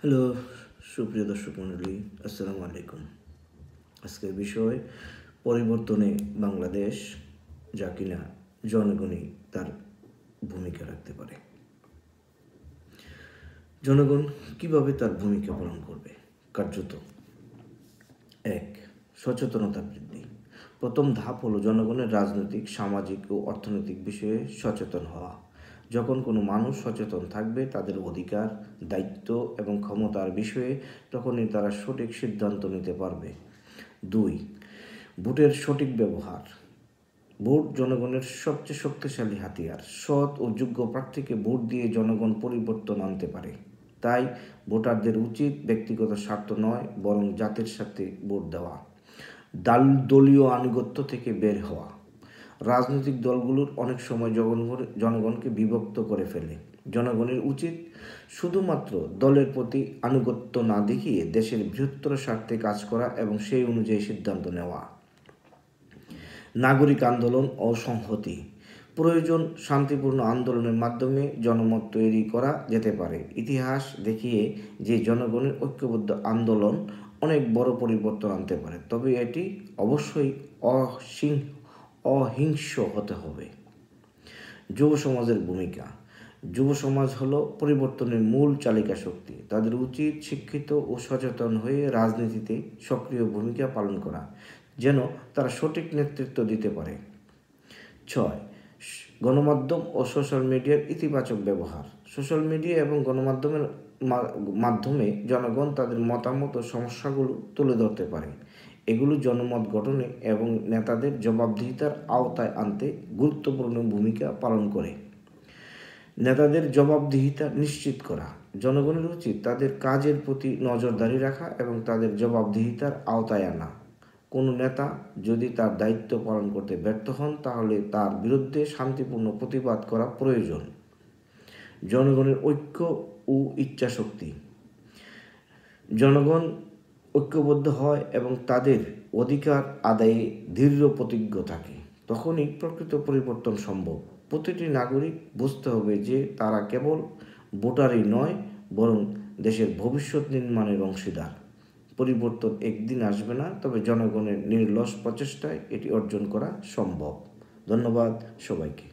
Hello, সুপ্রিয় দর্শক মণ্ডলী, আসসালামু আলাইকুম। আজকের বিষয় পরিবর্তনে বাংলাদেশ, যা কিনা জনগণই তার ভূমিকা রাখতে পারে। জনগণ কিভাবে তার ভূমিকা পালন করবে? কার্যত 1. সচেতনতা বৃদ্ধি। প্রথম ধাপ হলো জনগণের রাজনৈতিক, সামাজিক ও অর্থনৈতিক বিষয়ে সচেতন হওয়া। যখন কোনো মানুষ সচেতন থাকবে তাদের অধিকার, দায়িত্ব এবং ক্ষমতার বিষয়ে, তখনই তারা সঠিক সিদ্ধান্ত নিতে পারবে। 2. ভোটের সঠিক ব্যবহার। ভোট জনগণের সবচেয়ে শক্তিশালী হাতিয়ার। সৎ ও যোগ্য প্রার্থীকে ভোট দিয়ে জনগণ পরিবর্তন আনতে পারে। তাই ভোটারদের উচিত ব্যক্তিগত স্বার্থ নয়, বরং জাতির সাথে ভোট দেওয়া। দলীয় আনুগত্য থেকে বের হওয়া। রাজনৈতিক দলগুলোর অনেক সময় জনগণকে বিভক্ত করে ফেলে। জনগণের উচিত শুধুমাত্র দলের প্রতি আনুগত্য না দেখিয়ে দেশের বৃহত্তর স্বার্থে কাজ করা এবং সেই অনুযায়ী সিদ্ধান্ত নেওয়া। নাগরিক আন্দোলন ও সংহতি। প্রয়োজন শান্তিপূর্ণ আন্দোলনের মাধ্যমে জনমত তৈরি করা যেতে পারে। ইতিহাস দেখিয়ে যে জনগণের ঐক্যবদ্ধ আন্দোলন অনেক বড় পরিবর্তন আনতে পারে, তবে এটি অবশ্যই অহিংস হতে হবে। যুব সমাজের ভূমিকা। যুব সমাজ হলো পরিবর্তনের মূল চালিকা শক্তি। তাদের উচিত শিক্ষিত ও সচেতন হয়ে রাজনীতিতে সক্রিয় ভূমিকা পালন করা, যেন তারা সঠিক নেতৃত্ব দিতে পারে। 6. গণমাধ্যম ও সোশ্যাল মিডিয়ার ইতিবাচক ব্যবহার। সোশ্যাল মিডিয়া এবং গণমাধ্যমের মাধ্যমে জনগণ তাদের মতামত ও সমস্যাগুলো তুলে ধরতে পারে। এগুলো জনমত গঠনে এবং নেতাদের জবাবদিহিতার আওতায় আনতে গুরুত্বপূর্ণ ভূমিকা পালন করে। নেতাদের জবাবদিহিতা নিশ্চিত করা। জনগণের উচিত তাদের কাজের প্রতি নজরদারি রাখা এবং তাদের জবাবদিহিতার আওতায় আনা। কোনো নেতা যদি তার দায়িত্ব পালন করতে ব্যর্থ হন, তাহলে তার বিরুদ্ধে শান্তিপূর্ণ প্রতিবাদ করা প্রয়োজন। জনগণের ঐক্য ও ইচ্ছাশক্তি। জনগণ ঐক্যবদ্ধ হয় এবং তাদের অধিকার আদায়ে দৃঢ় প্রতিজ্ঞ থাকে, তখনই প্রকৃত পরিবর্তন সম্ভব। প্রতিটি নাগরিক বুঝতে হবে যে তারা কেবল ভোটারই নয়, বরং দেশের ভবিষ্যৎ নির্মাণের অংশীদার। পরিবর্তন একদিন আসবে না, তবে জনগণের নির্লস প্রচেষ্টায় এটি অর্জন করা সম্ভব। ধন্যবাদ সবাইকে।